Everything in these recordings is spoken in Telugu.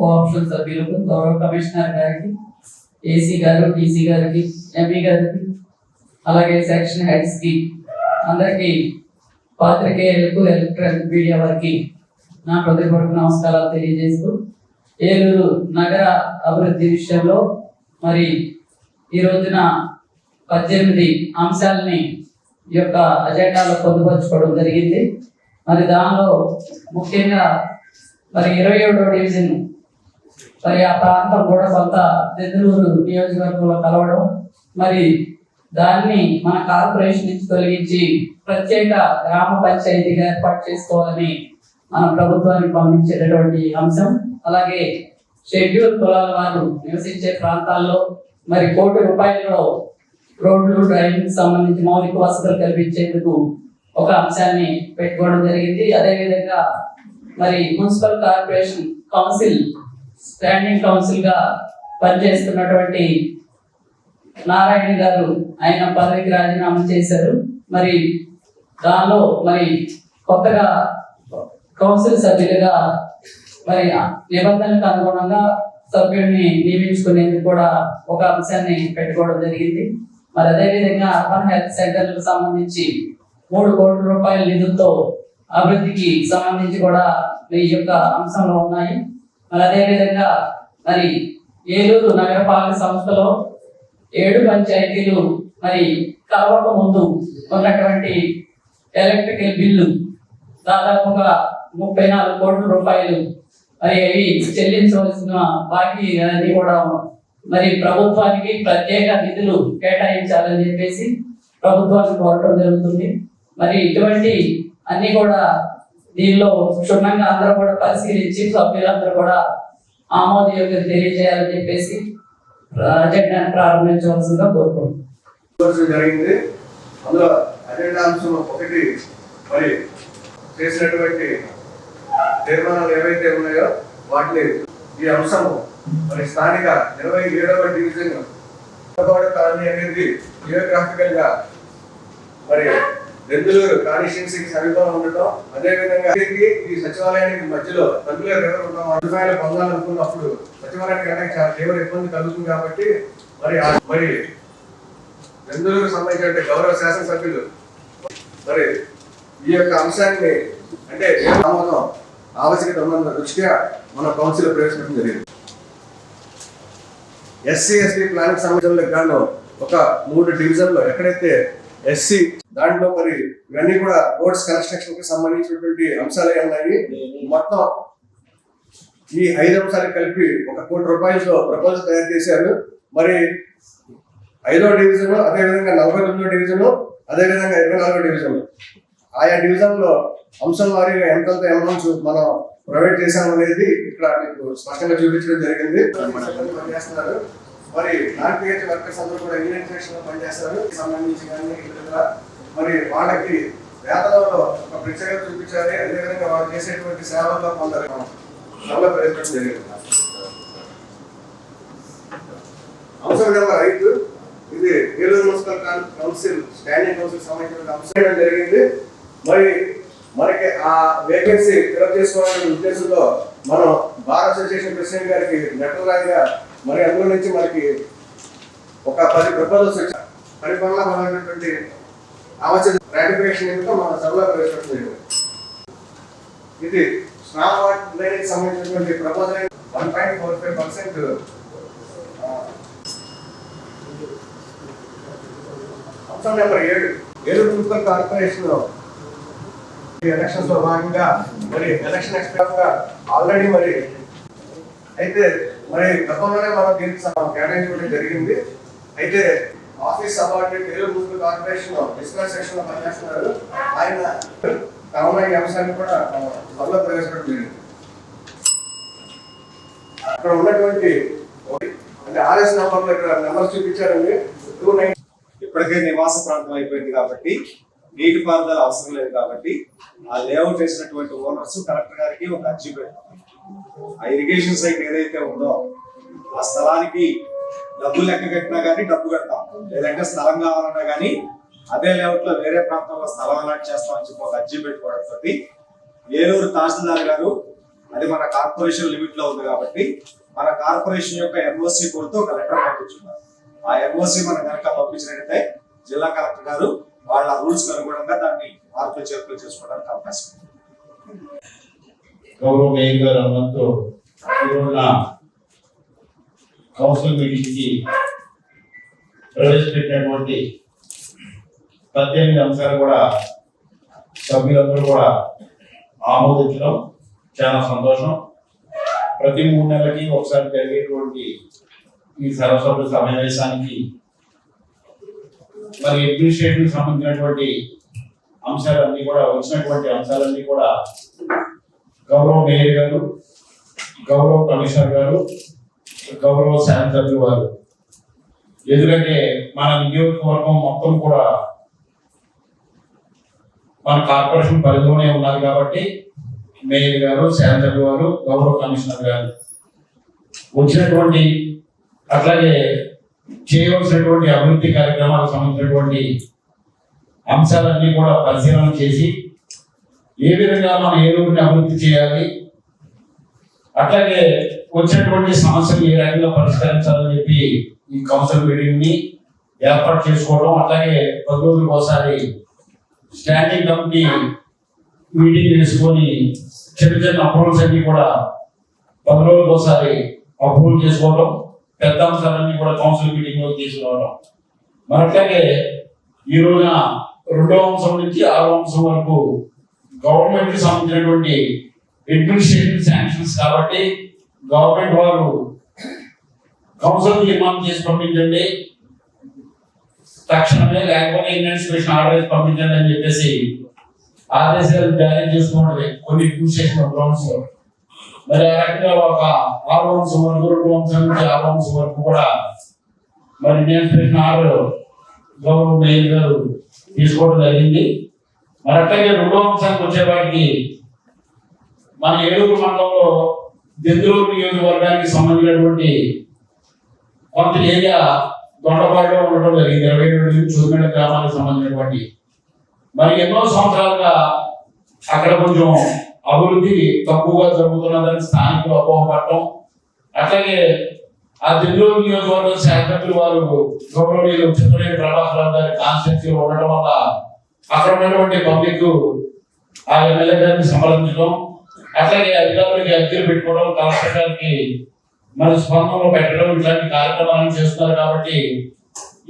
కోఆప్షన్ సభ్యులకు, గౌరవ కమిషనర్ గారికి, ఏసీ గారు, డీసీ గారికి, ఎంపీ గారికి, అలాగే సెక్షన్ హెడ్స్ కి, అందరికీ పాత్రికేయులకు, ఎలక్ట్రానిక్ మీడియా వారికి నా హృదయపూర్వక నమస్కారాలు తెలియజేస్తూ, ఏలూరు నగర అభివృద్ధి విషయంలో మరి ఈ రోజున 18 అంశాలని ఈ యొక్క అజెండాలో పొందుపరచుకోవడం జరిగింది. మరి దానిలో ముఖ్యంగా మరి 27వ డివిజన్ మరి ఆ ప్రాంతం కూడా కొంత దెందులూరు నియోజకవర్గంలో కలవడం, మరి దాన్ని మన కార్పొరేషన్ నుంచి తొలగించి ప్రత్యేక గ్రామ పంచాయతీగా ఏర్పాటు చేసుకోవాలని మన ప్రభుత్వానికి పంపించేటటువంటి అంశం. అలాగే షెడ్యూల్ కులాల వారు నివసించే ప్రాంతాల్లో మరి ₹1 కోటి రోడ్లు, డ్రైవింగ్ సంబంధించి మౌలిక వసతులు కల్పించేందుకు ఒక అంశాన్ని పెట్టుకోవడం జరిగింది. అదేవిధంగా మరి municipal corporation council standing council గా పనిచేస్తున్నటువంటి నారాయణ గారు ఆయన పదవికి రాజీనామా చేశారు. మరి దానిలో మరి కొత్తగా కౌన్సిల్ సభ్యులుగా మరి నిబంధనలకు అనుగుణంగా సభ్యుడిని నియమించుకునేందుకు కూడా ఒక అంశాన్ని పెట్టుకోవడం జరిగింది. మరి అదేవిధంగా అర్బన్ హెల్త్ సెంటర్లకు సంబంధించి ₹3 కోట్ల నిధులతో అభివృద్ధికి సంబంధించి కూడా ఈ యొక్క అంశంలో ఉన్నాయి. మరి అదేవిధంగా మరి ఏలూరు నగరపాలక సంస్థలో 7 పంచాయతీలు మరి కలవక ముందు ఉన్నటువంటి ఎలక్ట్రికల్ బిల్లు దాదాపుగా ₹34 కోట్ల మరి అవి చెల్లించవలసిన బాకీ అన్ని కూడా మరి ప్రభుత్వానికి ప్రత్యేక నిధులు కేటాయించాలని చెప్పేసి ప్రభుత్వానికి కోరడం జరుగుతుంది. మరి ఇటువంటి అన్ని కూడా దీనిలో క్షుణ్ణంగా అందరూ కూడా పరిశీలించి సభ్యులందరూ కూడా ఆమోదయోగ్యత తెలియజేయాలని చెప్పేసి అజెండాను ప్రారంభించవలసిందిగా కోరుకుంటున్నాం. జరిగింది. అందులో అజెండా అంశం 1 మరి చేసినటువంటి తీర్మానాలు ఏవైతే ఉన్నాయో వాటిని ఈ అంశము మరి స్థానిక 27వ డివిజన్ కాలనీ అనేది జియోగ్రాఫికల్ గా మరి దెందులూరు కాన్స్టిట్యున్సీకి సమీపంలో ఉండటం, అదేవిధంగా ఈ సచివాలయానికి మధ్యలో నందుల రివర్ ఉండడం, అభిప్రాయాలు పొందాలనుకున్నప్పుడు సచివాలయానికి వెళ్ళడానికి చాలా తీవ్ర ఇబ్బంది కలుగుతుంది. కాబట్టి మరి దెందులూరుకు సంబంధించిన గౌరవ శాసనసభ్యులు మరి ఈ యొక్క అంశాన్ని అంటే ఆమోదం ఆవశ్యకత ఉన్న దృష్ట్యా మన కౌన్సిల్ ప్రవేశపెట్టడం జరిగింది. ఎస్సీ ఎస్టీ ప్లానింగ్ సంబంధించిన గాను ఒక 3 డివిజన్లో ఎక్కడైతే ఎస్సీ దాంట్లో మరి ఇవన్నీ కూడా రోడ్స్ కన్స్ట్రక్షన్ కి సంబంధించినటువంటి అంశాలే ఉన్నాయి. మొత్తం ఈ 5 అంశాలు కలిపి ₹1 కోటి ప్రపోజల్ తయారు చేశారు. మరి 5వ డివిజన్, అదేవిధంగా 49వ డివిజన్, అదేవిధంగా 24వ డివిజన్, ఆయా డివిజన్ లో అంశం వారీగా ఎంతంత అమౌంట్స్ మనం ప్రొవైడ్ చేశాము అనేది ఇక్కడ మీకు స్పష్టంగా చూపించడం జరిగింది. పనిచేస్తున్నారు. మరి నాన్ పిహెచ్ వర్కర్స్ అందరూ కూడా ఇన్వెస్టిగేషన్ లో పనిచేస్తారు. సంబంధించి కానీ మరి వాళ్ళకి వేతనంలో ఒక ప్రత్యేకత చూపించాలి. అదేవిధంగా వాళ్ళు చేసేటువంటి సేవల్లో కొందరు ప్రయత్నం జరిగింది. అంశం నెంబర్ 5 ఇది Eluru municipal council standing council సంబంధించిన అంశం జరిగింది. మరి మనకి ఆ వేకెన్సీ ఫిలప్ చేసుకోవాలనే ఉద్దేశంలో మనం బార్ అసోసియేషన్ ప్రెసిడెంట్ గారికి లెటర్ రాయగా మరి అందులో నుంచి మనకి ఒక 10 ప్రపోజల్స్ వచ్చాయి. పరిపాలనటువంటి ఆవశ్యక రాటిఫికేషన్ ఎందుకు మన సభలో ప్రవేశపెడుతుంది. ఇది స్మాల్ వాటర్ లైన్కి సంబంధించినటువంటి ప్రపోజల్ 1.45%. అంశం number 7 Eluru municipal corporation elections లో భాగంగా మరి ఎలక్షన్ ఎక్స్పెక్ట్ గా ఆల్రెడీ మరి అయితే మరి గతంలోనే మనం దీనికి కేటాయించడం జరిగింది. అయితే office subordinate Eluru municipal corporation discuss section లో పనిచేస్తున్నారు. ఆయన తమ ఈ అంశాన్ని కూడా సభలో ప్రవేశపెట్టడం జరిగింది. అక్కడ ఉన్నటువంటి అంటే ఆర్ఎస్ నంబర్లో ఇక్కడ నెంబర్ చూపించారండి. 29 ఇప్పటికే నివాస ప్రాంతం అయిపోయింది కాబట్టి నీటిపారుదల అవసరం లేదు కాబట్టి ఆ లేఅవుట్ వేసినటువంటి ఓనర్స్ కలెక్టర్ గారికి ఒక అర్జీ పెట్టారు. ఆ ఇరిగేషన్ సైట్ ఏదైతే ఉందో ఆ స్థలానికి డబ్బు లెక్క కట్టినా కానీ డబ్బు కడతాం, లేదంటే స్థలం కావాలన్నా కానీ అదే లేఅవుట్ లో వేరే ప్రాంతంలో స్థలం అలాట్ చేస్తామని చెప్పి ఒక అర్జీ పెట్టుకోవడంతో ఏలూరు తహసీల్దార్ గారు అది మన కార్పొరేషన్ లిమిట్ లో ఉంది కాబట్టి మన కార్పొరేషన్ యొక్క ఎన్ఓసి కోడ్తో ఒక లెటర్ పంపించున్నారు. ఆ ఎన్ఓసి మనం కనుక పంపించినట్టయితే జిల్లా కలెక్టర్ గారు వాళ్ళ రూల్స్ అనుగుణంగా దాన్ని మార్పులు చేర్పులు చేసుకోవడానికి అవకాశం ఉంది. గౌరవ మేయర్ గారు అన్నట్టు ఈరోజున కౌన్సిల్ మీటింగ్ కి ప్రవేశపెట్టినటువంటి 18 అంశాలు కూడా సభ్యులందరూ కూడా ఆమోదించడం చాలా సంతోషం. ప్రతి 3 నెలలకి ఒకసారి జరిగేటువంటి ఈ సర్వసభ్య సమావేశానికి మరి అడ్మినిస్ట్రేటివ్ సంబంధించినటువంటి అంశాలన్నీ కూడా వచ్చినటువంటి అంశాలన్నీ కూడా గౌరవ మేయర్ గారు, గౌరవ కమిషనర్ గారు, గౌరవ శాసనసభ్యులు వారు, ఎందుకంటే మన నియోజకవర్గం మొత్తం కూడా మన కార్పొరేషన్ పరిధిలోనే ఉన్నది కాబట్టి మేయర్ గారు, శాసనసభ్యులు వారు, గౌరవ కమిషనర్ గారు వచ్చినటువంటి అట్లాగే చేయవలసినటువంటి అభివృద్ధి కార్యక్రమాలకు సంబంధించినటువంటి అంశాలన్నీ కూడా పరిశీలన చేసి ఏ విధంగా మనం ఏలూరుని అభివృద్ధి చేయాలి, అట్లాగే వచ్చినటువంటి సమస్యలు ఏ రకంగా పరిష్కరించాలని చెప్పి ఈ కౌన్సిల్ మీటింగ్ ని ఏర్పాటు చేసుకోవడం, అట్లాగే 10 రోజులకు ఒకసారి స్టాండింగ్ కమిటీ మీటింగ్ వేసుకొని చిన్న చిన్న అప్రూవల్స్ అన్ని కూడా 10 రోజులకు ఒకసారి అప్రూవల్ చేసుకోవడం, పెద్ద అంశాలన్నీ కూడా కౌన్సిల్ మీటింగ్ లో తీసుకురావడం. మరి అట్లాగే ఈ రోజున 2వ అంశం నుంచి 6వ అంశం వరకు గవర్నమెంట్ కి సంబంధించినటువంటి అడ్మినిస్ట్రేటివ్ శాంక్షన్స్ కాబట్టి గవర్నమెంట్ వారు కౌన్సిల్ తీర్మానం చేసి పంపించండి తక్షణమే, లేకపోతే ఇన్వెస్టిగేషన్ ఆర్డర్ పంపించండి అని చెప్పేసి ఆదేశాలు జారీ చేసుకోండి కొన్ని అడ్మినిస్ట్రేషన్ గ్రౌండ్స్ లో. మరి ఆ రకంగా ఒక 6వ అంశం వరకు 2వ అంశం నుంచి 6వ అంశం వరకు కూడా మరి ఇన్వెస్టిగేషన్ ఆర్డర్ గౌరవ మేయర్ గారు తీసుకోవడం జరిగింది. మరి అట్లాగే 2వ అంశానికి వచ్చేవాటికి మన ఏలూరు మండలంలో దెందులూరు నియోజకవర్గానికి సంబంధించినటువంటి కొంత ఏరియా దొండపాడులో ఉండటం జరిగింది. 27 చూరుమేడ గ్రామాలకు సంబంధించినటువంటి మరి ఎన్నో సంవత్సరాలుగా అక్కడ కొంచెం అభివృద్ధి తక్కువగా జరుగుతున్నదని స్థానికులు అపోహపడటం, అట్లాగే ఆ దెందులూరు నియోజకవర్గం శాసనసభ్యులు వారు గౌరవనీయులు చిత్తూరు ప్రభాకర్ గారి కాన్స్టిట్యూన్సీలో ఉండటం వల్ల అక్కడ ఉన్నటువంటి పబ్లిక్ ఆ ఎమ్మెల్యే గారిని సంప్రదించడం, అట్లాగే అధికారులకి అర్జీలు పెట్టుకోవడం, కలెక్టర్ గారికి మరి స్పందనలో పెట్టడం ఇట్లాంటి కార్యక్రమాలను చేస్తున్నారు. కాబట్టి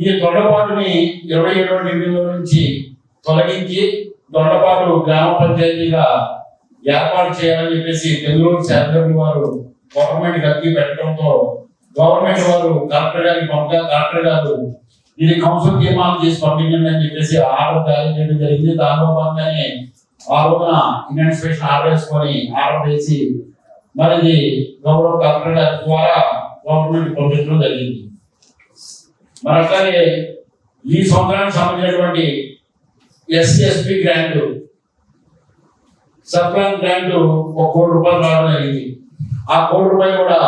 ఈ దొండపాటుని 27వ డివిజన్ల నుంచి తొలగించి దొండపాటు గ్రామ పంచాయతీగా ఏర్పాటు చేయాలని చెప్పేసి దెందులూరు శాసనసభ్యులు వారు గవర్నమెంట్ అర్జీ పెట్టడంతో గవర్నమెంట్ వారు కలెక్టర్ గారికి పంపగా కలెక్టర్ గారు ఇది కౌన్సిల్ తీర్మానం చేసి పంపించండి అని చెప్పేసి ఆర్డర్ జారీ చేయడం జరిగింది. దానిలో భాగంగానే ఆ రోజున ఇన్వెస్టిగేషన్ ఆర్డర్ వేసుకొని ఆర్డర్ వేసి మరి ఇది గౌరవ కలెక్టర్ గారి ద్వారా గవర్నమెంట్ పంపించడం జరిగింది. మరి అట్లాగే ఈ సంవత్సరానికి సంబంధించినటువంటి SC/SP grant, sub plan grant 1 కోటి రూపాయలు రావడం జరిగింది. ఆ 1 కోటి రూపాయలు కూడా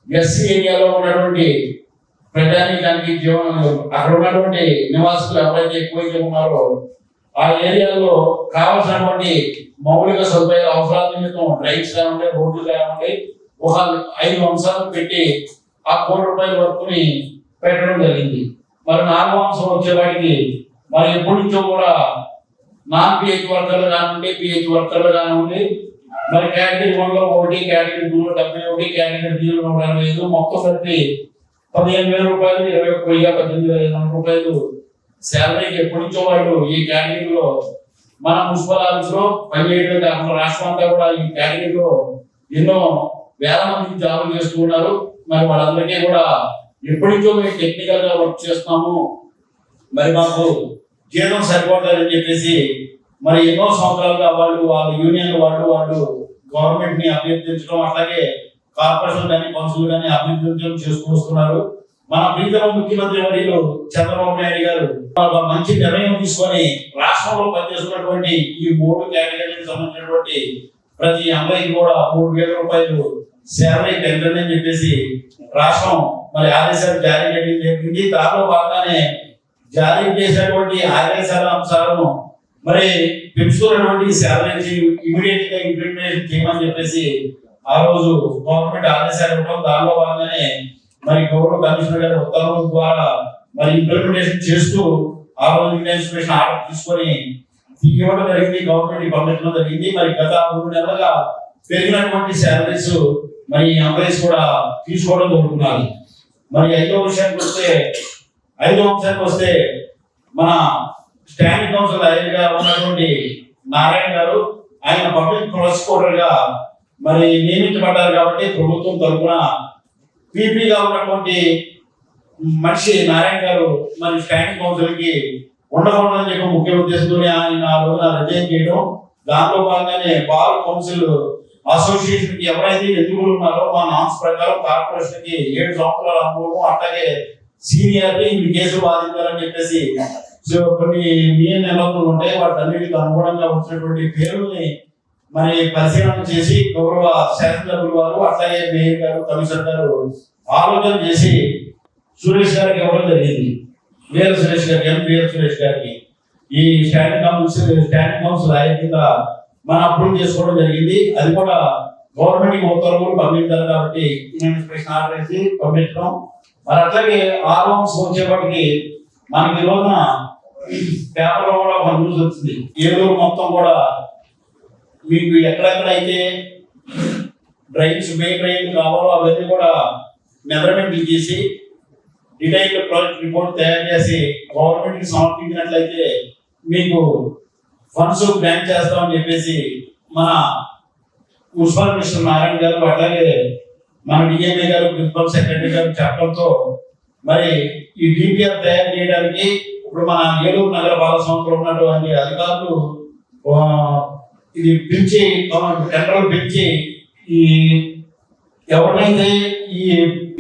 SC ఏరియాలో ఉన్నటువంటి ప్రజానీకానికి జీవనంలో అక్కడ ఉన్నటువంటి నివాసులు ఎవరైతే ఎక్కువైతే ఉన్నారో ఆ ఏరియాలో కావాల్సినటువంటి మౌలిక సదుపాయాల అవసరాల నిమిత్తం డ్రైన్స్ కానివ్వండి, రోడ్లు కానివ్వండి, ఒక 5 అంశాలు పెట్టి ఆ 1 కోటి రూపాయల వరకుని పెట్టడం జరిగింది. మరి 4వ అంశం వచ్చేవాడికి మరి ఎప్పటి నుంచో కూడా నాన్ PH వర్కర్లు కానివ్వండి, PH వర్కర్లు కానివ్వండి, మరి కేటగిరీ 1లో 1, కేటగిరీ 2లో 71, కేటగిరీ 3లో 165, మొత్తం కలిపి 15,000 రూపాయలు, 21,000, 18,500 శాలరీకి ఎప్పటి నుంచో వాళ్ళు ఈ కేటగిరీలో మన మున్సిపల్ ఆఫీస్ లో పనిచేయడం కాకుండా రాష్ట్రం అంతా కూడా ఈ కేటగిరీలో ఎన్నో వేల మందికి జాబులు చేస్తూ ఉన్నారు. మరి వాళ్ళందరికీ కూడా ఎప్పటి నుంచో మేము టెక్నికల్ గా వర్క్ చేస్తున్నాము, మరి మాకు జీతం సరిపోతారని చెప్పేసి మరి ఎన్నో సంవత్సరాలుగా వాళ్ళ యూనియన్ వాళ్ళు గవర్నమెంట్ ని అభ్యర్థించడం, అట్లాగే కార్పొరేషన్ కానీ కౌన్సిల్ కానీ అభ్యర్థించడం చేస్తూ వస్తున్నారు. మన ప్రీతమ ముఖ్యమంత్రి వర్యులు చంద్రబాబు నాయుడు గారు ఒక మంచి నిర్ణయం తీసుకొని రాష్ట్రంలో పనిచేస్తున్నటువంటి ఈ 3 కేటగిరీలకు సంబంధించినటువంటి ప్రతి అమ్మాయికి కూడా 3,000 రూపాయలు శాలరీ పెంచండి అని చెప్పేసి రాష్ట్రం మరి ఆదేశాలు జారీ చేయడం జరిగింది. దానిలో భాగంగానే జారీ చేసినటువంటి ఆదేశాల అంశాలను మరి పెంచుతున్నటువంటి శాలరీస్ ఇమీడియట్ గా ఇంప్లిమెంటేషన్ చేయమని చెప్పేసి ఆ రోజు గవర్నమెంట్ ఆదేశాలు ఇవ్వడం, దానిలో భాగంగానే మరి గౌరవ కమిషనర్ గారి ఉత్తర్వుల ద్వారా మరి ఇంప్లిమెంటేషన్ చేస్తూ ఆ రోజు ఇన్స్పిరేషన్ ఆర్డర్ తీసుకొని ఇవ్వడం జరిగింది, గవర్నమెంట్ పంపించడం జరిగింది. మరి గత 3 నెలలుగా పెరిగినటువంటి శాలరీస్ మరి ఎంప్లాయీస్ కూడా తీసుకోవడం జరుగుతున్నది. మరి ఐదో అంశానికి వస్తే మన స్టాండింగ్ కౌన్సిల్ ఐదుగా ఉన్నటువంటి నారాయణ గారు, ఆయన పబ్లిక్ ప్రాసిక్యూటర్ గా మరి నియమించబడ్డారు. కాబట్టి ప్రభుత్వం తరఫున పీపీగా ఉన్నటువంటి మనిషి నారాయణ గారు మరి స్టాండింగ్ కౌన్సిల్ కి ఉండకూడదని చెప్పి ముఖ్య ఉద్దేశంతో ఆయన ఆ రోజున రిజైన్ చేయడం. దాంట్లో భాగంగానే బార్ కౌన్సిల్ అసోసియేషన్ కి ఎవరైతే ఎదుగులు ఉన్నారో మా నామ్స్ ప్రకారం కార్పొరేషన్ కి 7 సంవత్సరాల అనుభవం, అట్లాగే సీనియర్ ఈ కేసు బాధించాలని చెప్పేసి కొన్ని నియమ నిబంధనలు ఉంటాయి. వాటన్నిటికి అనుగుణంగా వచ్చినటువంటి పేరుని మరి పరిశీలన చేసి గౌరవ శాసనసభ్యుల వారు, అట్లాగే మేయర్ గారు, కమిషనర్ గారు ఆలోచన చేసి సురేష్ గారికి ఇవ్వడం జరిగింది. వీర సురేష్ గారికి ఈ స్టాండింగ్ కౌన్సిల్ ఆయన కింద మనం అప్రూవ్ చేసుకోవడం జరిగింది. అది కూడా గవర్నమెంట్ ఉత్తర్వులు పంపించారు కాబట్టి ఇన్స్పిరేషన్ ఆర్డర్ వేసి పంపించడం. మరి అట్లాగే ఆర్ఓమ్స్ వచ్చేప్పటికి మనకి ఈ రోజున పేపర్లో కూడా ఒక న్యూస్ వచ్చింది. ఏలూరు మొత్తం కూడా మీకు ఎక్కడెక్కడైతే మెయిన్ డ్రైన్స్ కావాలో అవన్నీ కూడా మెజర్మెంట్లు తీసి డీటెయిల్డ్ ప్రాజెక్ట్ రిపోర్ట్ తయారు చేసి గవర్నమెంట్ కి సమర్పించినట్లయితే మీకు ఫండ్స్ గ్రాంట్ చేస్తామని చెప్పేసి మన మున్సిపల్ మినిస్టర్ నారాయణ గారు, అట్లాగే మన డిఎంఏ గారు, ప్రిన్సిపల్ సెక్రటరీ గారు చెప్పడంతో మరి ఈ డిపిఆర్ తయారు చేయడానికి ఇప్పుడు మన ఏలూరు నగర పాలక సంస్థలో ఉన్నటువంటి అధికారులు ఇది పిలిచి టెండర్లు పిలిచి ఈ ఎవరినైతే ఈ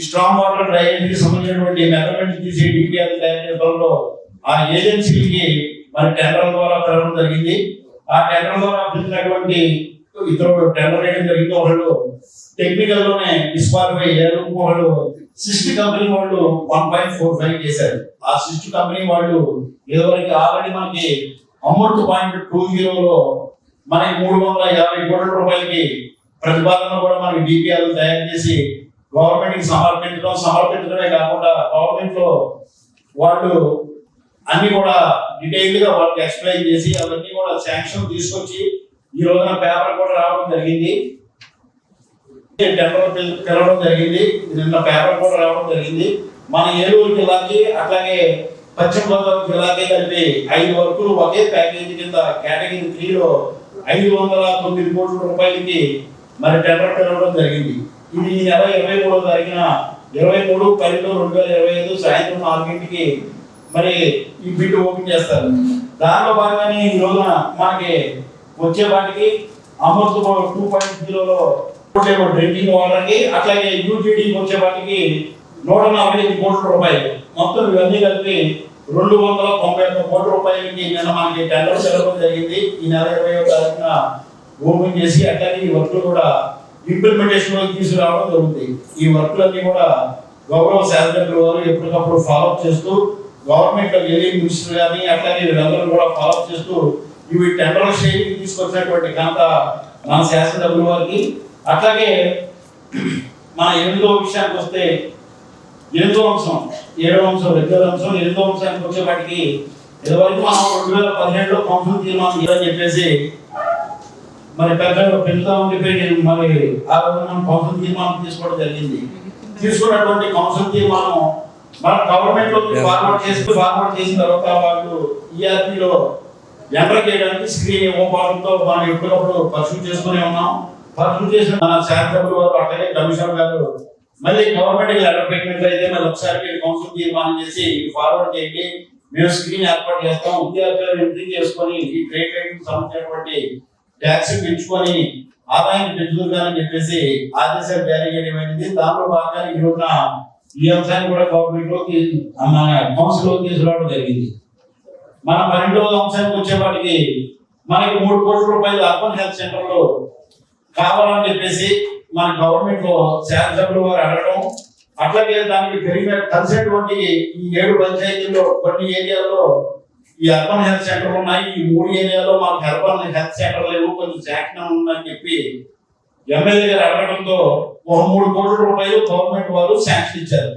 స్ట్రాంగ్ వాటర్ డ్రైనేజీకి సంబంధించినటువంటి మెజర్మెంట్ తీసి డిపిఆర్ తయారు చేయడంలో ఆ ఏజెన్సీకి మరి టెండర్ ద్వారా పెరగడం జరిగింది. ఆ టెండర్ ద్వారా పిలిచినటువంటి ఇద్దరు టెండర్ వేయడం జరిగింది. ఒకళ్ళు టెక్నికల్ లోనే డిస్క్వాలిఫై అయ్యారు. వాళ్ళు సిస్ట్ కంపెనీ వాళ్ళు 1.45 చేశారు. ఆ సిస్ట్ కంపెనీ వాళ్ళు ఇదివరకు ఆల్రెడీ మనకి అమౌంట్ 0.20లో మనకి 350 కోట్ల రూపాయలకి ప్రతిపాదన కూడా మనకి డిపిఆర్ తయారు చేసి గవర్నమెంట్ కి సమర్పించడమే కాకుండా గవర్నమెంట్ లో వాళ్ళు అన్ని కూడా డీటెయిల్డ్ గా వాళ్ళకి ఎక్స్ప్లెయిన్ చేసి అవన్నీ కూడా శాంక్షన్ తీసుకొచ్చి ఈ రోజున పేపర్ కూడా రావడం జరిగింది. టెండర్ పిలవడం జరిగింది. నిన్న పేపర్ కూడా రావడం జరిగింది. మన ఏలూరు జిల్లాకి అట్లాగే పశ్చిమ గోదావరి జిల్లాకి కలిపి 5 వర్కులు ఒకే ప్యాకేజీ కింద కేటగిరీ 3లో 509 కోట్ల రూపాయలకి మరి టెండర్ పిలవడం జరిగింది. ఇది ఈ నెల 23వ తారీఖున 23/12/2025 సాయంత్రం 4 గంటలకి మరి ఈ బిడ్ ఓపెన్ చేస్తారు. దానిలో భాగంగానే ఈ రోజున మనకి వచ్చే వాటికి అమృత్ 2.0లో డ్రింకింగ్ వాటర్ కి అట్లాగే యూటీడీ వచ్చే వాటికి 145 కోట్ల రూపాయలు, మొత్తం ఇవన్నీ కలిపి 291 కోట్ల రూపాయలకి నిన్న మనకి టెండర్ పిలవడం జరిగింది. ఈ నెల 20వ తారీఖున ఓపెన్ చేసి అట్లాగే ఈ వర్క్లు కూడా ఇంప్లిమెంటేషన్ లోకి తీసుకురావడం జరుగుతుంది. ఈ వర్క్లన్నీ కూడా గౌరవ శాసనసభ్యుల వారు ఎప్పటికప్పుడు ఫాలోఅప్ చేస్తూ గవర్నమెంట్ లో వెళ్ళి మినిస్టర్ గానీ అట్లాగే వీళ్ళందరూ కూడా ఫాలోఅప్ చేస్తూ ఇవి టెండర్ స్టేజ్కి తీసుకొచ్చినటువంటి ఘనత మన శాసనసభ్యుల వారికి. అట్లాగే మన 8వ విషయానికి వస్తే 8వ అంశం, 7వ అంశం, 2వ అంశం, 8వ అంశానికి వచ్చేవాటికి ఇదివరకు మనం 2017లో కౌన్సిల్ తీర్మానం ఇవ్వాలని చెప్పేసి మరి పెంచుతామని చెప్పి మరి ఆ రోజు మనం కౌన్సిల్ తీర్మానం తీసుకోవడం జరిగింది. తీసుకున్నటువంటి కౌన్సిల్ తీర్మానం మన గవర్నమెంట్ లో ఫార్వర్డ్ చేసిన తర్వాత వాళ్ళు ఈఆర్పీలో ఎంటర్ చేయడానికి స్క్రీన్ ఇవ్వడంతో మనం ఎప్పటికప్పుడు పర్సూ చేసుకునే ఉన్నాం. పర్సూ చేసిన మన శాసనసభ్యుల వారు అట్లాగే కమిషనర్ గారు మళ్ళీ గవర్నమెంట్ లెటర్ పెట్టినట్లయితే మళ్ళీ ఒకసారి కౌన్సిల్ తీర్మానం చేసి ఫార్వర్డ్ చేయండి, మేము స్క్రీన్ ఏర్పాటు చేస్తాం. విద్యార్థులను ఎంట్రీ చేసుకొని ఈ ట్రేడ్ రైట్ సంబంధించినటువంటి ట్యాక్స్ పెంచుకొని ఆదాయాన్ని పెంచుతుందని చెప్పేసి ఆదేశాలు జారీ చేయడం. దాంట్లో భాగంగా ఈ రోజున ఈ అంశాన్ని కూడా గవర్నమెంట్ లోకి మన కౌన్సిల్ లోకి తీసుకురావడం జరిగింది. మన 12వ అంశానికి వచ్చేప్పటికి మనకి 3 కోట్ల రూపాయలు అర్బన్ హెల్త్ సెంటర్ లో కావాలని చెప్పేసి మన గవర్నమెంట్ లో శాసనసభ్యుల వారు అడగడం, అట్లాగే దానికి కలిసినటువంటి ఈ 7 పంచాయతీల్లో కొన్ని ఏరియాల్లో ఈ అర్బన్ హెల్త్ సెంటర్ ఉన్నాయి, ఈ 3 ఏరియాలో మాకు అర్బన్ హెల్త్ సెంటర్ లేవు, కొంచెం శాఖనం ఉందని చెప్పి ఎమ్మెల్యే గారు అడగడంతో ఒక 3 కోట్ల రూపాయలు గవర్నమెంట్ వారు శాంక్షన్ ఇచ్చారు.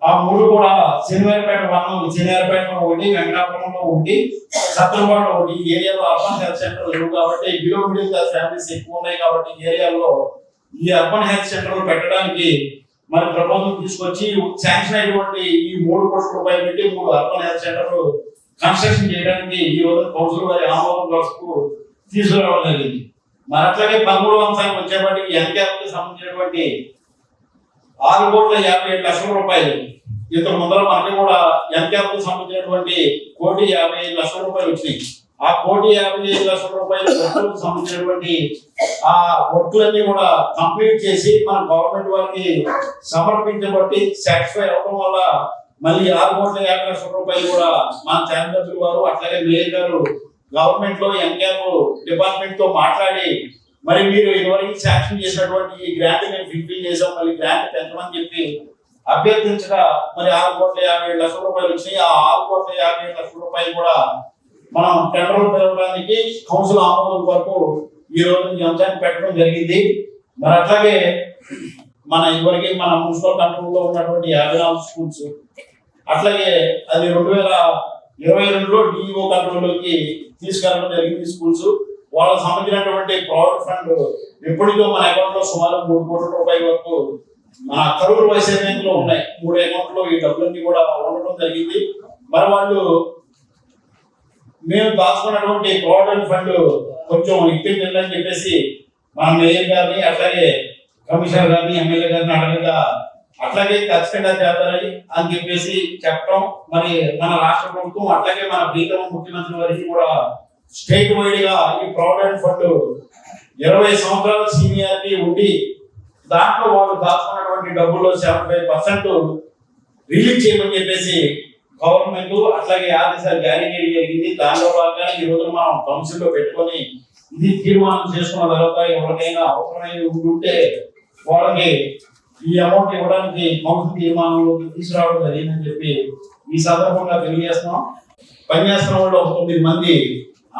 ఆ 3 కూడా శనివారపేట 1, శనివారపేటలో 1, వెంకటాపురంలో 1, సత్రవాడలో 1 ఈ ఏరియాలో అర్బన్ హెల్త్ సెంటర్ లేవు కాబట్టి బిలో మిడిల్ క్లాస్ ఫ్యామిలీస్ ఎక్కువ ఉన్నాయి కాబట్టి ఈ ఏరియాలో ఈ అర్బన్ హెల్త్ సెంటర్ పెట్టడానికి మరి ప్రభుత్వం తీసుకొచ్చి శాంక్షన్ అయినటువంటి ఈ 3 కోట్ల రూపాయలు పెట్టి 3 అర్బన్ హెల్త్ సెంటర్ కన్స్ట్రక్షన్ చేయడానికి ఈ రోజు కౌన్సిల్ వారి ఆమోదం వరకు తీసుకురావడం జరిగింది. మరి అట్లాగే 13వ అంశానికి వచ్చేప్పటికి ఎన్కేఎఫ్కి సంబంధించినటువంటి 6,57,00,000 రూపాయలు ఇంతకు ముందర మనకి కూడా ఎన్కేఎఫ్కి సంబంధించినటువంటి 1,55,00,000 రూపాయలు వచ్చినాయి. ఆ 1,55,00,000 రూపాయలు వర్కులకు సంబంధించినటువంటి ఆ వర్కులన్నీ కూడా కంప్లీట్ చేసి మన గవర్నమెంట్ వారికి సమర్పించబట్టి సాటిస్ఫై అవడం వల్ల మళ్ళీ 6,50,00,000 రూపాయలు కూడా మన శాసనసభ్యులు వారు అట్లాగే మేయర్ గారు గవర్నమెంట్ లో ఎన్కేఎఫ్ డిపార్ట్మెంట్ తో మాట్లాడి మరి మీరు ఇదివరకు శాంక్షన్ చేసినటువంటి ఈ గ్రాంట్ మేము ఫిల్ఫిల్ చేసాం, మళ్ళీ గ్రాంట్ పెంచమని చెప్పి అభ్యర్థించగా మరి 6,57,00,000 రూపాయలు వచ్చినాయి. ఆ 6,57,00,000 రూపాయలు కూడా మనం టెండర్లు పిలవడానికి కౌన్సిల్ ఆమోదం వరకు ఈ రోజు ఈ అంశాన్ని పెట్టడం జరిగింది. మరి అట్లాగే మన ఇదివరకు మన మున్సిపల్ కంట్రోల్ లో ఉన్నటువంటి 54 స్కూల్స్ అట్లాగే అది 2022లో డిఈఓ కంట్రోల్లోకి తీసుకెళ్ళడం జరిగింది. స్కూల్స్ వాళ్ళకి సంబంధించినటువంటి ప్రావిడెంట్ ఫండ్ ఎప్పటికో మన అకౌంట్ లో సుమారు 3 కోట్ల రూపాయల వరకు మన కరూరు వైస్ బ్యాంక్ లో ఉన్నాయి. 3 అకౌంట్లో ఈ డబ్బులన్నీ కూడా ఉండడం జరిగింది. మరి వాళ్ళు మేము దాచుకున్నటువంటి ప్రావిడెంట్ ఫండ్ కొంచెం ఇప్పించండి చెప్పేసి మన మేయర్ గారిని అట్లాగే కమిషనర్ గారిని ఎమ్మెల్యే గారిని అడగగా అట్లాగే ఖచ్చితంగా చేస్తారని అని చెప్పేసి చెప్పడం మరి మన రాష్ట్ర ప్రభుత్వం అట్లాగే మన ప్రీతమ ముఖ్యమంత్రి వారికి కూడా స్టేట్ వైడ్ గా ఈ ప్రావిడెంట్ ఫండ్ 20 సంవత్సరాల సీనియారిటీ ఉండి దాంట్లో వాళ్ళు దాచుకున్నటువంటి డబ్బుల్లో 75% రిలీజ్ చేయమని చెప్పేసి గవర్నమెంట్ అట్లాగే ఆదేశాలు జారీ చేయడం జరిగింది. దానిలో భాగంగా ఈ రోజు మనం కౌన్సిల్ లో పెట్టుకొని ఇది తీర్మానం చేసుకున్న తర్వాత ఎవరికైనా అవసరమైన ఉంటే వాళ్ళకి ఈ అమౌంట్ ఇవ్వడానికి కౌన్సిల్ తీర్మానంలోకి తీసుకురావడం జరిగిందని చెప్పి ఈ సందర్భంగా తెలియజేస్తున్నాం. పనిచేస్తున్న వాళ్ళు 9 మంది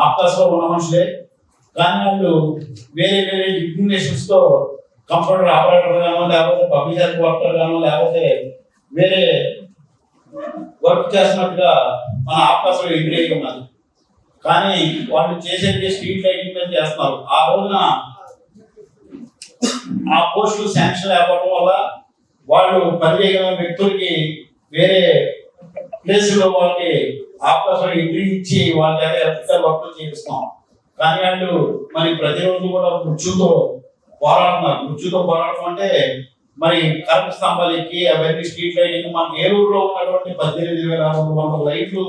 ఆప్కాస్లో ఉన్న మనుషులే, కానీ వాళ్ళు వేరే వేరే డిగ్నినేషన్స్ తో కంప్యూటర్ ఆపరేటర్ గానో లేకపోతే పబ్లిక్ హెల్త్ వర్కర్ గానో లేకపోతే వేరే వర్క్ చేస్తున్నట్టుగా మన ఆప్కాస్లో ఎంట్రీ అయి ఉన్నది. కానీ వాళ్ళు చేసేది స్ట్రీట్ లైటింగ్ మీద చేస్తున్నారు. ఆ రోజున ఆ పోస్టులు శాంక్షన్ లేకపోవడం వల్ల వాళ్ళు పనిచేయగల వ్యక్తులకి వేరే ప్లేసుల్లో వాళ్ళకి ఆప్కాస్లో ఎంట్రీ ఇచ్చి వాళ్ళ దగ్గర ఎలక్ట్రికల్ వర్క్ చేయిస్తాం. కానీ వాళ్ళు మరి ప్రతిరోజు కూడా మృత్యుతో పోరాడుతున్నారు. మృత్యుతో పోరాడటం అంటే మరి కరెంట్ స్తంభాలు ఎక్కి అవన్నీ స్ట్రీట్ లైటింగ్ మన ఏలూరులో ఉన్నటువంటి 18,200 లైట్లు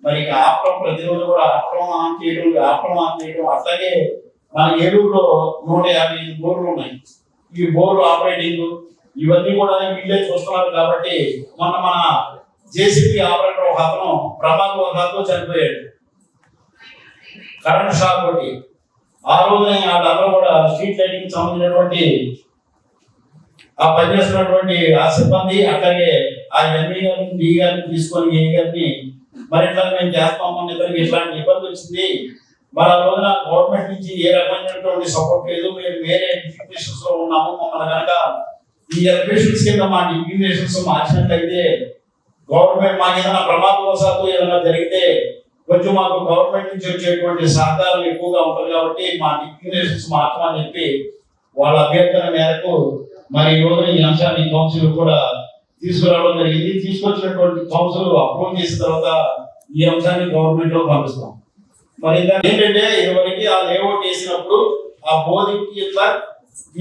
మరి ఆపడం ప్రతిరోజు కూడా ఆపడం ఆన్ చేయడం అట్లాగే మన ఏలూరులో 150 బోర్లు ఉన్నాయి. ఈ బోర్లు ఆపరేటింగ్ ఇవన్నీ కూడా వీళ్ళే చూస్తున్నారు. కాబట్టి మొన్న మన జేసీబీ ఆపరేటర్ ఒక అతను ప్రమాదవశాత్తు చనిపోయాడు కరెంట్ షాక్ కొట్టి. ఆ రోజున వాళ్ళందరూ కూడా స్ట్రీట్ లైటింగ్ సంబంధించినటువంటి ఆ పనిచేస్తున్నటువంటి ఆ సిబ్బంది అట్లాగే ఆ ఎంఈ గారిని డి గారిని తీసుకొని ఏ గారిని మరి ఇట్లా మేము చేస్తామని ఇద్దరికి ఇట్లాంటి ఇబ్బంది వచ్చింది. మరి ఆ రోజున గవర్నమెంట్ నుంచి ఏ రకమైనటువంటి సపోర్ట్ లేదు, మేము వేరే డిగ్నినేషన్స్ లో ఉన్నాము, మమ్మల్ని కనుక ఈ ఎలక్ట్రిషన్స్ కింద మా డిగ్నినేషన్స్ మార్చినట్లయితే గవర్నమెంట్ మాకు ఏదైనా ప్రమాదవశాత్తు ఏదైనా జరిగితే కొంచెం మాకు గవర్నమెంట్ నుంచి వచ్చేటువంటి సహకారం ఎక్కువగా ఉంటుంది కాబట్టి మా డిగ్నినేషన్స్ మార్చమని చెప్పి వాళ్ళ అభ్యర్థన మేరకు మరి ఈ రోజున ఈ అంశాన్ని కౌన్సిల్ కూడా తీసుకురావడం జరిగింది. తీసుకొచ్చినటువంటి కౌన్సిల్ అప్రూవ్ చేసిన తర్వాత ఈ అంశాన్ని గవర్నమెంట్ లో పంపిస్తాం. మరి ఏంటంటే ఇదివరకు ఆ లేఅవుట్ వేసినప్పుడు ఆ బోధికి ఇట్లా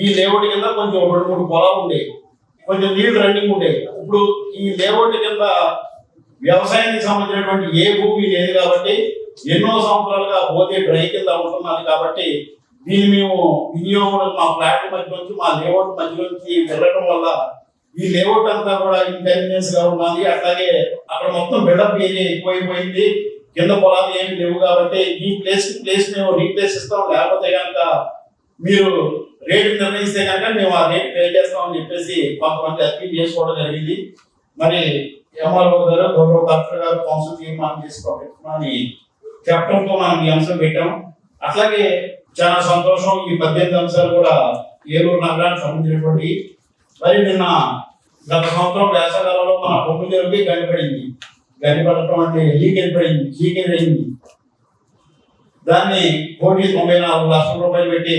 ఈ లేఅవుట్ కింద కొంచెం 2-3 పొలాలు ఉండేవి, కొంచెం నీళ్లు రన్నింగ్ ఉండేవి. ఇప్పుడు ఈ లేఅవుట్ కింద వ్యవసాయానికి సంబంధించినటువంటి ఏ భూమి లేదు కాబట్టి ఎన్నో సంవత్సరాలుగా బోధి డ్రై కింద ఉంటున్నది. కాబట్టి దీన్ని మేము వినియోగం మా ఫ్లాట్ మధ్య నుంచి మా లేఅవుట్ మధ్యలోంచి వెళ్ళడం వల్ల ఈ లేఅవుట్ అంతా కూడా ఇన్కన్వీనియన్స్ గా ఉన్నది. అట్లాగే అక్కడ మొత్తం బిల్డప్ ఏరియా ఎక్కువైపోయింది, కింద పొలాలు ఏమి లేవు. కాబట్టి ఈ ప్లేస్ మేము రీప్లేస్ ఇస్తాం, లేకపోతే కనుక మీరు రేటు నిర్ణయిస్తే కనుక మేము ఆ రేట్ పే చేస్తామని చెప్పేసి కొంతమంది అప్పీల్ చేసుకోవడం జరిగింది. మరి ఎంఆర్ఓ గారు గౌరవ కలెక్టర్ గారు కౌన్సిల్ తీర్మానం చేసుకోవాలని చెప్పడంతో మనం ఈ అంశం పెట్టాం. అట్లాగే చాలా సంతోషం, ఈ 18 అంశాలు కూడా ఏలూరు నగరానికి సంబంధించినటువంటి. మరి నిన్న గత సంవత్సరం వేసవికాలంలో మన పొంగు జరిగి గడిపడటం అంటే లీకేజ్ అయింది. దాన్ని 1,94 లక్షల రూపాయలు పెట్టి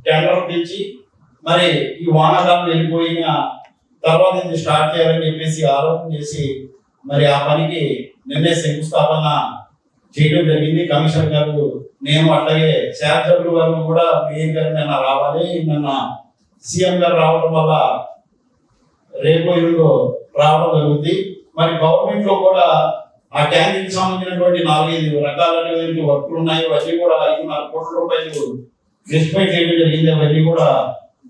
టెండర్ పిలిచి మరి ఈ వానాకాలం వెళ్ళిపోయిన తర్వాత ఇది స్టార్ట్ చేయాలని చెప్పేసి ఆలోచన చేసి మరి ఆ పనికి నిన్నే శంకుస్థాపన చేయడం జరిగింది. కమిషనర్ గారు, నేను అట్లాగే శాసనసభ్యులు గారు కూడా మేయర్ గారు నిన్న రావాలి. నిన్న సీఎం గారు రావడం వల్ల రేపు ఎల్లుండో రావడం జరుగుతుంది. మరి గవర్నమెంట్ లో కూడా ఆ ట్యాంక్ సంబంధించినటువంటి 4-5 రకాలైనటువంటి వర్కులు ఉన్నాయి. అవన్నీ కూడా 5-4 కోట్ల రూపాయలు జస్టిఫై చేయడం జరిగింది. అవన్నీ కూడా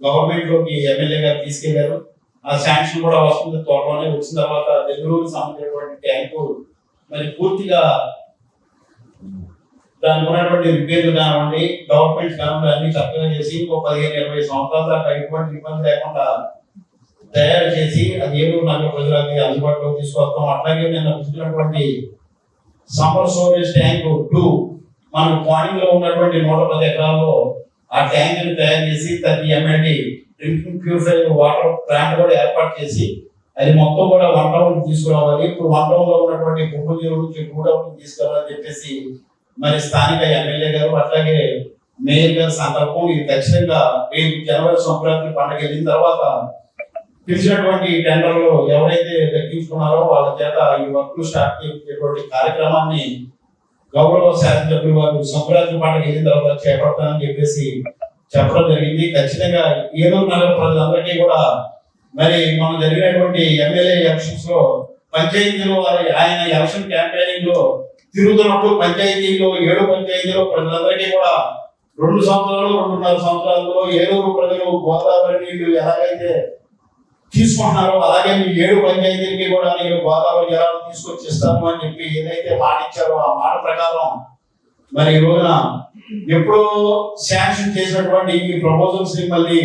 గవర్నమెంట్ లోకి ఎమ్మెల్యే గారు తీసుకెళ్లారు. ఆ శాంక్షన్ కూడా వస్తుంది త్వరలోనే. వచ్చిన తర్వాత నెల్లూరుకి సంబంధించినటువంటి ట్యాంకు మరి పూర్తిగా దానికి ఉన్నటువంటి రిపేర్లు కానివ్వండి, గవర్నమెంట్ కానివ్వండి, అన్ని చక్కగా చేసి ఇంకో 15-20 సంవత్సరాల దాకా ఎటువంటి ఇబ్బంది లేకుండా తయారు చేసి అది ఏలూరు నగర ప్రజలకి అందుబాటులోకి తీసుకొస్తాం. అట్లాగే నేను చూసినటువంటి సమ్మర్ స్టోరేజ్ ట్యాంక్ 2 మన పాయింట్ లో ఉన్నటువంటి 110 ఎకరాల్లో ఆ ట్యాంక్ ని తయారు చేసి 30 MLD drinking purifier water plant కూడా ఏర్పాటు చేసి అది మొత్తం కూడా 1 టౌన్ తీసుకురావాలి. ఇప్పుడు 1 టౌన్ లో ఉన్నటువంటి పొంగు చెరువు నుంచి 2 టౌన్ తీసుకురావాలని చెప్పేసి మరి స్థానిక ఎమ్మెల్యే గారు అట్లాగే మేయర్ గారి సంకల్పం. ఇది ఖచ్చితంగా రేపు జనవరి సంక్రాంతి పండుగ వెళ్ళిన తర్వాత పిలిచినటువంటి టెండర్లు ఎవరైతే దక్కించుకున్నారో వాళ్ళ చేత ఈ వర్క్ స్టార్ట్ చేసేటువంటి కార్యక్రమాన్ని గౌరవ శాసనసభ్యులు వారు సంక్రాంతి పండుగ వెళ్ళిన తర్వాత చేపడతానని చెప్పేసి చెప్పడం జరిగింది. ఖచ్చితంగా ఏలూరు నగర ప్రజలందరికీ కూడా మరి మనం జరిగినటువంటి ఎమ్మెల్యే ఎలక్షన్స్ లో పంచాయతీలో ఆయన ఎలక్షన్ క్యాంపెయినింగ్ లో తిరుగుతున్నప్పుడు పంచాయతీలో 7 పంచాయతీలో ప్రజలందరికీ కూడా 2 సంవత్సరాలు 2.5 సంవత్సరాల్లో ఏలూరు ప్రజలు గోదావరి నీళ్లు ఎలాగైతే తీసుకుంటున్నారో అలాగే మీ 7 పంచాయతీలకి కూడా నేను గోదావరి జలాలు తీసుకొచ్చి ఇస్తాను అని చెప్పి ఏదైతే మాట ఇచ్చారో ఆ మాట ప్రకారం మరి ఈ రోజున ఎప్పుడో శాంక్షన్ చేసినటువంటి ఈ ప్రపోజల్స్ ని మళ్ళీ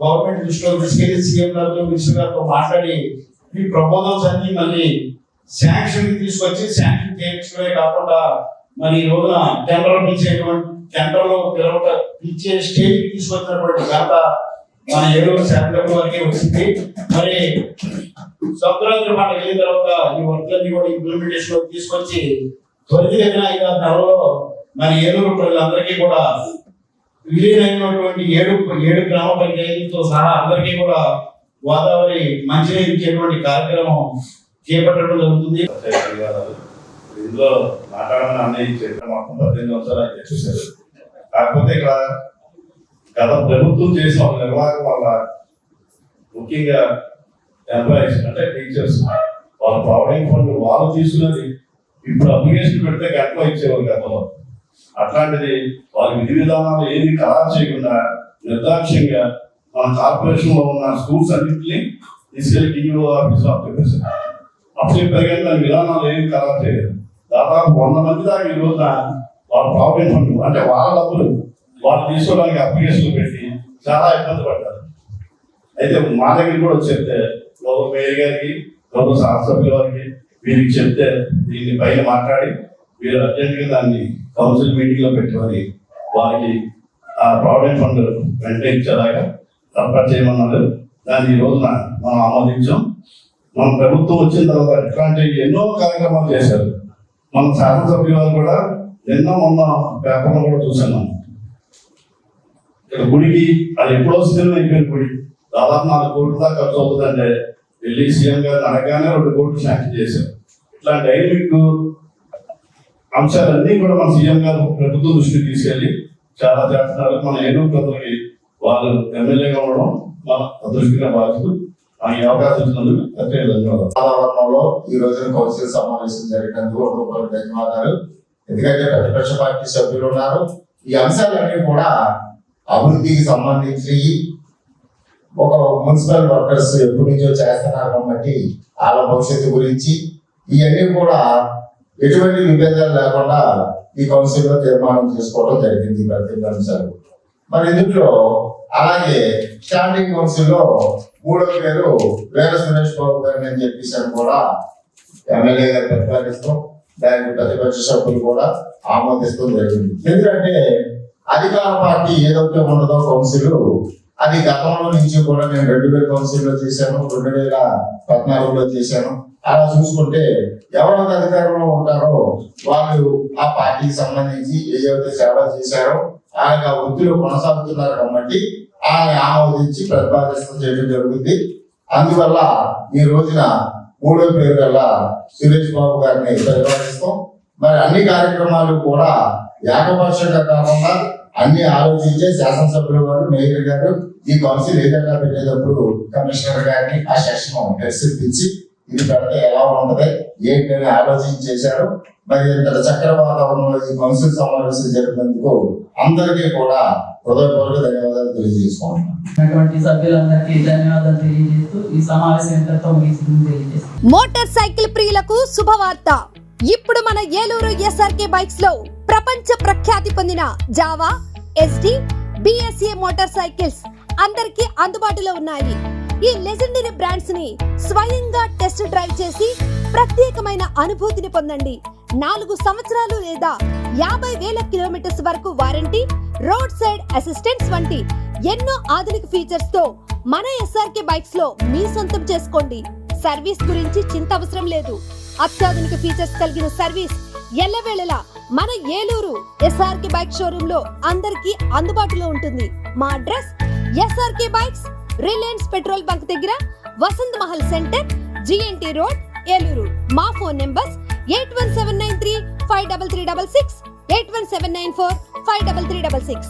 గవర్నమెంట్ దృష్టిలో తీసుకెళ్లి సీఎం గారితో మినిస్టర్ గారితో మాట్లాడి ఈ ప్రపోజల్స్ అన్ని మళ్ళీ శాంక్షన్ తీసుకొచ్చి శాంక్షన్ చేయించడమే కాకుండా మరి ఈ రోజున టెండర్లో పిలిచే స్టేజ్ తీసుకొచ్చినటువంటి ఘనత మన ఏలూరు శాసనసభ్యుల వరకే వచ్చింది. మరి సంక్రాంతి పండుగ వెళ్ళిన తర్వాత ఈ వర్క్లన్నీ కూడా ఇంప్లిమెంటేషన్ లో తీసుకొచ్చి త్వరితగతిన 5-6 నెలల్లో మరి ఏలూరు ప్రజలందరికీ కూడా విలీనమైనటువంటి 7 గ్రామ పంచాయతీలతో సహా అందరికీ కూడా గోదావరి మంచినీరు ఇచ్చేటువంటి కార్యక్రమం చేపట్టడం జరుగుతుంది. ఇందులో మాట్లాడమని అన్నయ్య చెప్పిన మొత్తం 18 సంవత్సరాలు చూశారు. కాకపోతే ఇక్కడ గత ప్రభుత్వం చేసిన ఒక నిర్వాహకం వల్ల ముఖ్యంగా ఎంప్లాయీస్ అంటే టీచర్స్ వాళ్ళ ప్రావిడెంట్ ఫండ్ వాళ్ళు తీసుకున్నది ఇప్పుడు అప్లికేషన్ పెడితే గంటలో ఇచ్చేవారు గతంలో. అట్లాంటిది వాళ్ళ విధి విధానాలు ఏది ఖరాబ్ చేయకుండా నిర్దాక్ష్యంగా మన కార్పొరేషన్ లో ఉన్న స్కూల్స్ అన్నింటినీ తీసుకెళ్లి డిఓ ఆఫీస్ లో చెప్పేసారు. అప్పుడు చెప్పారు కానీ దాని విధానాలు ఏమి ఖరాబ్ చేయలేదు. దాదాపు 100 మంది దాకా ఈ రోజున వాళ్ళ ప్రావిడెంట్ ఫండ్ అంటే వాళ్ళ డబ్బులు వాళ్ళు తీసుకోవడానికి అప్లికేషన్లు పెట్టి చాలా ఇబ్బంది పడ్డారు. అయితే మా దగ్గర కూడా చెప్తే గౌరవ మేయర్ గారికి గౌరవ శాసనసభ్యుల వారికి వీరికి చెప్తే దీన్ని పైన మాట్లాడి వీరు అర్జెంట్గా దాన్ని కౌన్సిల్ మీటింగ్ లో పెట్టుకొని వారికి ఆ ప్రావిడెంట్ ఫండ్ వెంటనే ఇచ్చేలాగా ఏర్పాటు చేయమన్నారు. దాన్ని ఈ రోజున మనం ఆమోదించాం. మన ప్రభుత్వం వచ్చిన తర్వాత ఇట్లాంటి ఎన్నో కార్యక్రమాలు చేశారు. మన శాసనసభ్యుల వారు కూడా ఎన్నో మొన్న పేపర్లో కూడా చూసాను. ఇక్కడ గుడికి అది ఎప్పుడో సిద్ధం అయిపోయిన గుడి దాదాపు 4 కోట్ల దాకా ఖర్చు అవుతుందంటే వెళ్ళి సీఎం గారిని అడగానే 2 కోట్లు శాంక్షన్ చేశారు. ఇట్లా డైనమిక్ అంశాలన్నీ కూడా మన సీఎం గారు ప్రభుత్వం దృష్టికి తీసుకెళ్లి చాలా చేస్తున్నారు. మన ఏలూరు ప్రజలకి వాళ్ళు ఎమ్మెల్యేగా ఉండడం మన అదృష్టంగా భావిస్తూ ఈ అవకాశం ఇచ్చినందుకు ప్రత్యేక ధన్యవాదాలు. వాతావరణంలో ఈ రోజున కౌన్సిల్ సమావేశం జరిగినందుకు ఒక ధన్యవాదాలు. ఎందుకంటే ప్రతిపక్ష పార్టీ సభ్యులు ఉన్నారు. ఈ అంశాలన్నీ కూడా అభివృద్ధికి సంబంధించి ఒక మున్సిపల్ వర్కర్స్ ఎప్పటి నుంచో చేస్తున్నారు కాబట్టి వాళ్ళ భవిష్యత్తు గురించి ఇవన్నీ కూడా ఎటువంటి విభేదాలు లేకుండా ఈ కౌన్సిల్ లో తీర్మానం చేసుకోవడం జరిగింది. ప్రతి అంశాలు మరి ఇందులో అలాగే స్టాండింగ్ కౌన్సిల్ లో 3వ పేరు వేల సురేష్ బాబు గారిని అని చెప్పేసి కూడా ఎమ్మెల్యే గారు ప్రతిపాదిస్తాం, దానికి ప్రతిపక్ష సభ్యులు కూడా ఆమోదిస్తాం జరిగింది. ఎందుకంటే అధికార పార్టీ ఏదైతే ఉన్నదో కౌన్సిల్, అది గతంలో నుంచి కూడా నేను 2000 కౌన్సిల్లో చేశాను, 2014లో చేశాను. అలా చూసుకుంటే ఎవరైతే అధికారంలో ఉంటారో వాళ్ళు ఆ పార్టీకి సంబంధించి ఏదైతే సేవ చేశారో ఆయన వృత్తిలో కొనసాగుతున్నారు కాబట్టి ఆయన ఆమోదించి ప్రతిపాదిస్తూ చేయడం జరుగుతుంది. అందువల్ల ఈ రోజున 3వ పేరు వల్ల సురేష్ బాబు గారిని ప్రతిపాదిస్తాం. మరి అన్ని కార్యక్రమాలు కూడా ఏకపక్షంగా కాకుండా అన్ని ఆలోచించే శాసనసభ్యులు గారు, మేయర్ గారు ఈ కౌన్సిల్ ఏదైనా పెట్టేటప్పుడు కమిషనర్ గారిని ఆ సెషన్ పరిశీలించి ఇది పెడితే ఎలా ఉంటది ఏంటని ఆలోచించి చేశారు. మరి ఇంత చక్కెర వాతావరణంలో ఈ కౌన్సిల్ సమావేశం జరిపినందుకు అందరికీ కూడా హృదయపూర్వక ధన్యవాదాలు తెలియజేసుకుంటున్నాను. సభ్యులందరికీ ధన్యవాదాలు తెలియజేస్తూ ఈ సమావేశం ఇంతటితో ముగిసిందని తెలియజేస్తాను. మోటార్ సైకిల్ ప్రియులకు శుభవార్త. ఇప్పుడు మన ఏలూరు ఎస్ఆర్కే బైక్స్ లో ప్రపంచ ప్రఖ్యాతి పొందిన Java, SD, BSA motor cycles అందరికీ అందుబాటులో ఉన్నాయి. ఈ లెజెండరీ బ్రాండ్స్ ని స్వయంగా టెస్ట్ డ్రైవ్ చేసి ప్రత్యేకమైన అనుభూతిని పొందండి. 4 సంవత్సరాలు లేదా 50,000 కిలోమీటర్స్ వరకు వారంటీ, రోడ్ సైడ్ అసిస్టెంట్స్ వంటి ఎన్నో ఆధునిక ఫీచర్స్ తో మన ఎస్ఆర్కే బైక్స్ లో మీ సొంతం చేసుకోండి. సర్వీస్ గురించి చింత అవసరం లేదు. అత్యాధునిక ఫీచర్స్ కలిగిన సర్వీస్ ఎల్లవేళలా మన ఏలూరు ఎస్ఆర్కే బైక్ షోరూమ్ లో అందరికీ అందుబాటులో ఉంటుంది. మా address SRK bikes, Reliance petrol bunk దగ్గర, Vasant Mahal center, GNT road, Eluru. మా ఫోన్ నెంబర్స్ 8179353366, 8179453366.